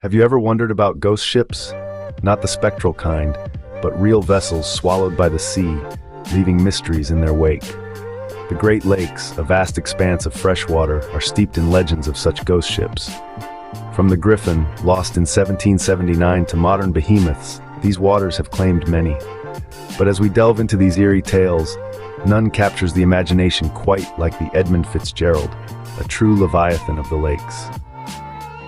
Have you ever wondered about ghost ships? Not the spectral kind, but real vessels swallowed by the sea, leaving mysteries in their wake. The Great Lakes, a vast expanse of fresh water, are steeped in legends of such ghost ships. From the Griffin, lost in 1779, to modern behemoths, these waters have claimed many. But as we delve into these eerie tales, none captures the imagination quite like the Edmund Fitzgerald, a true leviathan of the lakes.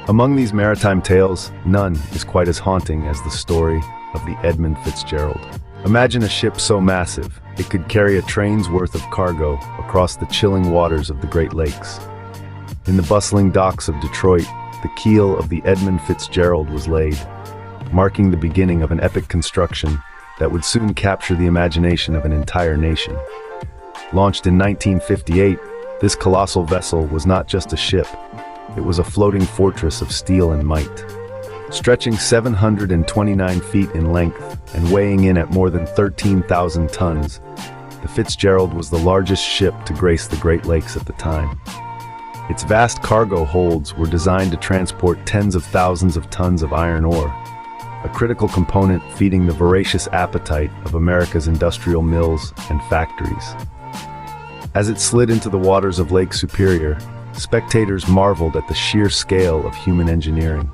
Among these maritime tales, none is quite as haunting as the story of the Edmund Fitzgerald. Imagine a ship so massive, it could carry a train's worth of cargo across the chilling waters of the Great Lakes. In the bustling docks of Detroit, the keel of the Edmund Fitzgerald was laid, marking the beginning of an epic construction that would soon capture the imagination of an entire nation. Launched in 1958, this colossal vessel was not just a ship, it was a floating fortress of steel and might. Stretching 729 feet in length and weighing in at more than 13,000 tons, the Fitzgerald was the largest ship to grace the Great Lakes at the time. Its vast cargo holds were designed to transport tens of thousands of tons of iron ore, a critical component feeding the voracious appetite of America's industrial mills and factories. As it slid into the waters of Lake Superior, spectators marveled at the sheer scale of human engineering.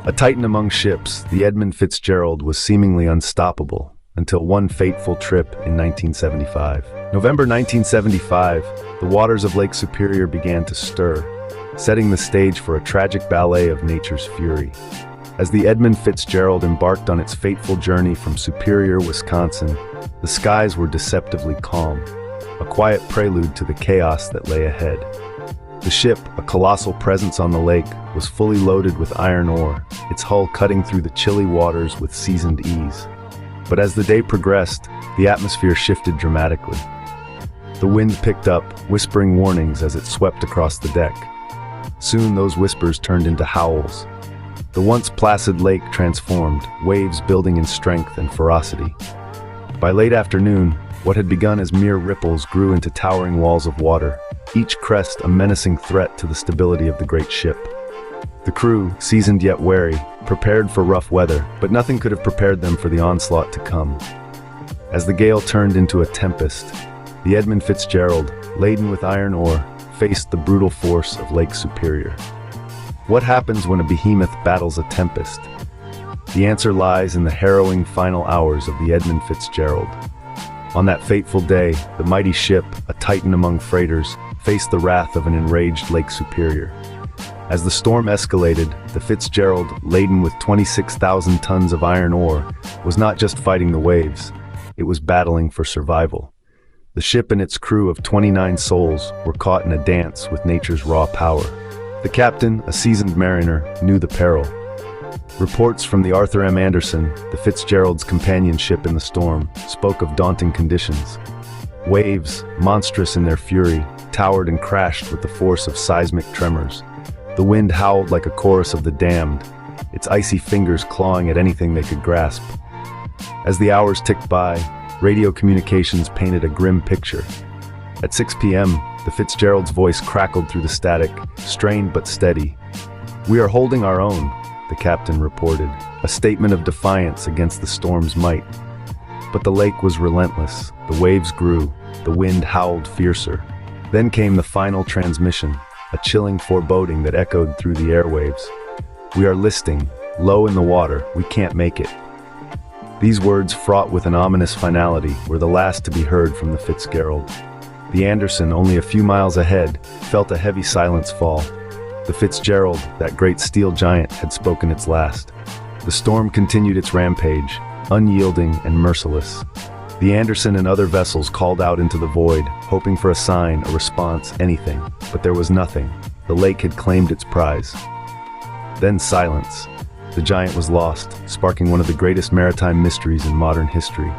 A titan among ships, the Edmund Fitzgerald was seemingly unstoppable until one fateful trip in 1975. November 1975, the waters of Lake Superior began to stir, setting the stage for a tragic ballet of nature's fury. As the Edmund Fitzgerald embarked on its fateful journey from Superior, Wisconsin, the skies were deceptively calm, a quiet prelude to the chaos that lay ahead. The ship, a colossal presence on the lake, was fully loaded with iron ore, its hull cutting through the chilly waters with seasoned ease. But as the day progressed, the atmosphere shifted dramatically. The wind picked up, whispering warnings as it swept across the deck. Soon those whispers turned into howls. The once placid lake transformed, waves building in strength and ferocity. By late afternoon, what had begun as mere ripples grew into towering walls of water, each crest a menacing threat to the stability of the great ship. The crew, seasoned yet wary, prepared for rough weather, but nothing could have prepared them for the onslaught to come. As the gale turned into a tempest, the Edmund Fitzgerald, laden with iron ore, faced the brutal force of Lake Superior. What happens when a behemoth battles a tempest? The answer lies in the harrowing final hours of the Edmund Fitzgerald. On that fateful day, the mighty ship, a titan among freighters, faced the wrath of an enraged Lake Superior. As the storm escalated, the Fitzgerald, laden with 26,000 tons of iron ore, was not just fighting the waves, it was battling for survival. The ship and its crew of 29 souls were caught in a dance with nature's raw power. The captain, a seasoned mariner, knew the peril. Reports from the Arthur M. Anderson, the Fitzgerald's companion ship in the storm, spoke of daunting conditions. Waves, monstrous in their fury, towered and crashed with the force of seismic tremors. The wind howled like a chorus of the damned, its icy fingers clawing at anything they could grasp. As the hours ticked by, radio communications painted a grim picture. At 6 p.m., the Fitzgerald's voice crackled through the static, strained but steady. "We are holding our own," the captain reported, a statement of defiance against the storm's might. But the lake was relentless, the waves grew, the wind howled fiercer. Then came the final transmission, a chilling foreboding that echoed through the airwaves. "We are listing, low in the water, we can't make it." These words, fraught with an ominous finality, were the last to be heard from the Fitzgerald. The Anderson, only a few miles ahead, felt a heavy silence fall. The Fitzgerald, that great steel giant, had spoken its last. The storm continued its rampage, unyielding and merciless. The Anderson and other vessels called out into the void, hoping for a sign, a response, anything. But there was nothing. The lake had claimed its prize. Then silence. The giant was lost, sparking one of the greatest maritime mysteries in modern history.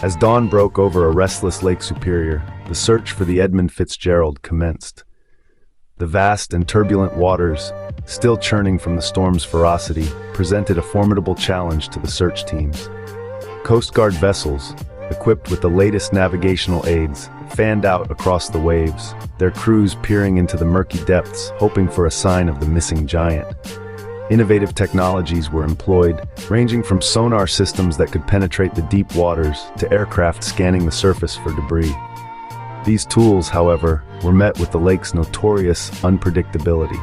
As dawn broke over a restless Lake Superior, the search for the Edmund Fitzgerald commenced. The vast and turbulent waters, still churning from the storm's ferocity, presented a formidable challenge to the search teams. Coast Guard vessels, equipped with the latest navigational aids, fanned out across the waves, their crews peering into the murky depths, hoping for a sign of the missing giant. Innovative technologies were employed, ranging from sonar systems that could penetrate the deep waters to aircraft scanning the surface for debris. These tools, however, were met with the lake's notorious unpredictability.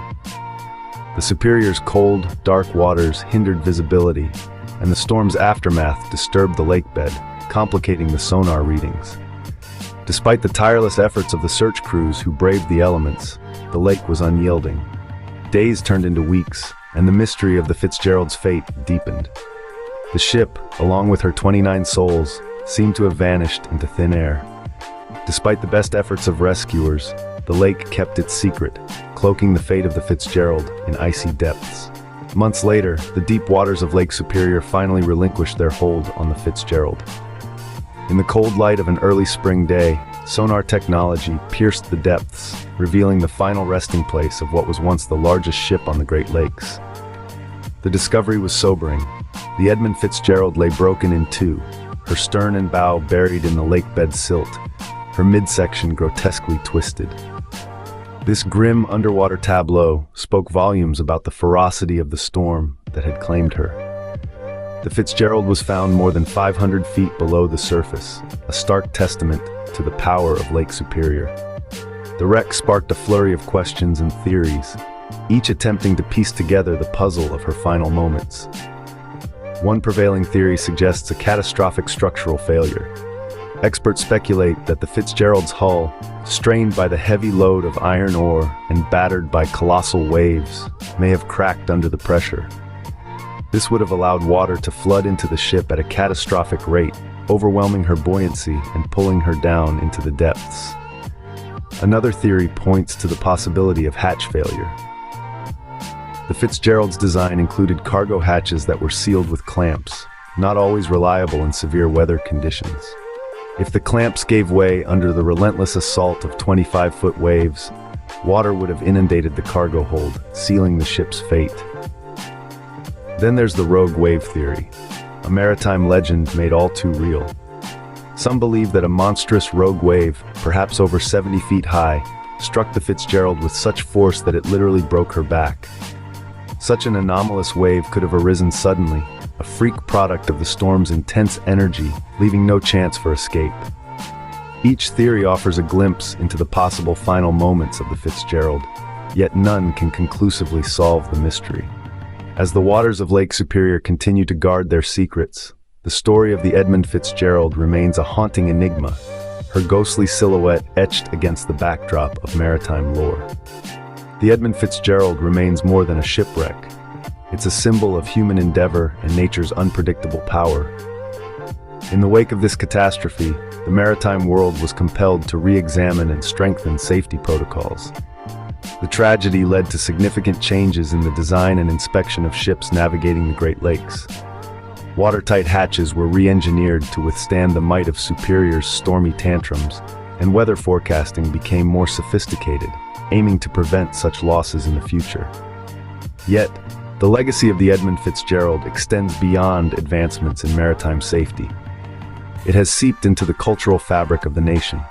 The Superior's cold, dark waters hindered visibility, and the storm's aftermath disturbed the lakebed, complicating the sonar readings. Despite the tireless efforts of the search crews who braved the elements, the lake was unyielding. Days turned into weeks, and the mystery of the Fitzgerald's fate deepened. The ship, along with her 29 souls, seemed to have vanished into thin air. Despite the best efforts of rescuers, the lake kept its secret, cloaking the fate of the Fitzgerald in icy depths. Months later, the deep waters of Lake Superior finally relinquished their hold on the Fitzgerald. In the cold light of an early spring day, sonar technology pierced the depths, revealing the final resting place of what was once the largest ship on the Great Lakes. The discovery was sobering. The Edmund Fitzgerald lay broken in two, her stern and bow buried in the lakebed silt, her midsection grotesquely twisted. This grim underwater tableau spoke volumes about the ferocity of the storm that had claimed her. The Fitzgerald was found more than 500 feet below the surface, a stark testament to the power of Lake Superior. The wreck sparked a flurry of questions and theories, each attempting to piece together the puzzle of her final moments. One prevailing theory suggests a catastrophic structural failure. Experts speculate that the Fitzgerald's hull, strained by the heavy load of iron ore and battered by colossal waves, may have cracked under the pressure. This would have allowed water to flood into the ship at a catastrophic rate, overwhelming her buoyancy and pulling her down into the depths. Another theory points to the possibility of hatch failure. The Fitzgerald's design included cargo hatches that were sealed with clamps, not always reliable in severe weather conditions. If the clamps gave way under the relentless assault of 25-foot waves, water would have inundated the cargo hold, sealing the ship's fate. Then there's the rogue wave theory, a maritime legend made all too real. Some believe that a monstrous rogue wave, perhaps over 70 feet high, struck the Fitzgerald with such force that it literally broke her back. Such an anomalous wave could have arisen suddenly, a freak product of the storm's intense energy, leaving no chance for escape. Each theory offers a glimpse into the possible final moments of the Fitzgerald, yet none can conclusively solve the mystery. As the waters of Lake Superior continue to guard their secrets, the story of the Edmund Fitzgerald remains a haunting enigma, her ghostly silhouette etched against the backdrop of maritime lore. The Edmund Fitzgerald remains more than a shipwreck. It's a symbol of human endeavor and nature's unpredictable power. In the wake of this catastrophe, the maritime world was compelled to re-examine and strengthen safety protocols. The tragedy led to significant changes in the design and inspection of ships navigating the Great Lakes. Watertight hatches were re-engineered to withstand the might of Superior's stormy tantrums, and weather forecasting became more sophisticated, aiming to prevent such losses in the future. Yet, the legacy of the Edmund Fitzgerald extends beyond advancements in maritime safety. It has seeped into the cultural fabric of the nation.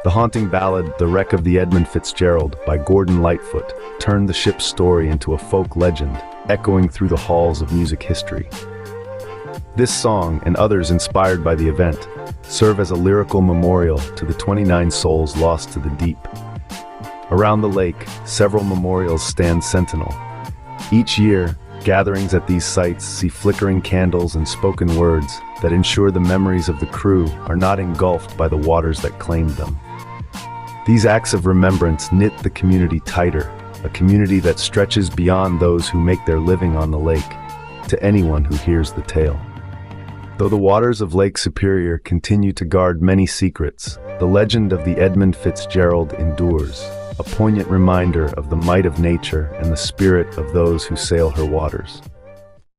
The haunting ballad, The Wreck of the Edmund Fitzgerald, by Gordon Lightfoot, turned the ship's story into a folk legend, echoing through the halls of music history. This song, and others inspired by the event, serve as a lyrical memorial to the 29 souls lost to the deep. Around the lake, several memorials stand sentinel. Each year, gatherings at these sites see flickering candles and spoken words that ensure the memories of the crew are not engulfed by the waters that claimed them. These acts of remembrance knit the community tighter, a community that stretches beyond those who make their living on the lake, to anyone who hears the tale. Though the waters of Lake Superior continue to guard many secrets, the legend of the Edmund Fitzgerald endures, a poignant reminder of the might of nature and the spirit of those who sail her waters.